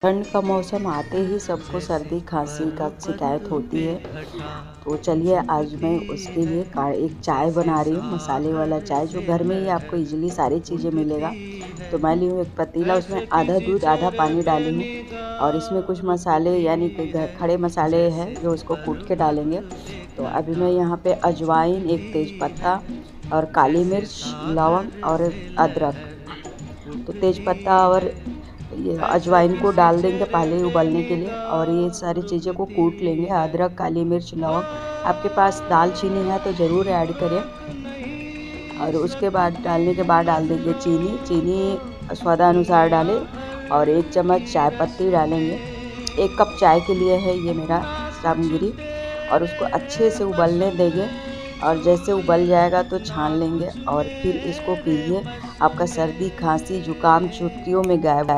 ठंड का मौसम आते ही सबको सर्दी खांसी का शिकायत होती है। तो चलिए आज मैं उसके लिए एक चाय बना रही हूँ, मसाले वाला चाय जो घर में ही आपको इजीली सारी चीज़ें मिलेगा। तो मैं ली हूँ एक पतीला, उसमें आधा दूध आधा पानी डाली हूँ और इसमें कुछ मसाले यानी कि खड़े मसाले हैं जो उसको कूट के डालेंगे। तो अभी मैं यहाँ पे अजवाइन, एक तेज़पत्ता और काली मिर्च, लौंग और अदरक। तो तेज़पत्ता और ये अजवाइन को डाल देंगे पहले ही उबलने के लिए और ये सारी चीज़ें को कूट लेंगे। अदरक, काली मिर्च, लौंग, आपके पास दालचीनी है तो ज़रूर ऐड करें। और उसके बाद डालने के बाद डाल देंगे चीनी। चीनी स्वादानुसार डालें और 1 चम्मच चाय पत्ती डालेंगे। 1 कप चाय के लिए है ये मेरा सामग्री। और उसको अच्छे से उबलने देंगे और जैसे उबल जाएगा तो छान लेंगे और फिर इसको पीजिए। आपका सर्दी, खांसी, जुकाम चुटकियों में गायब।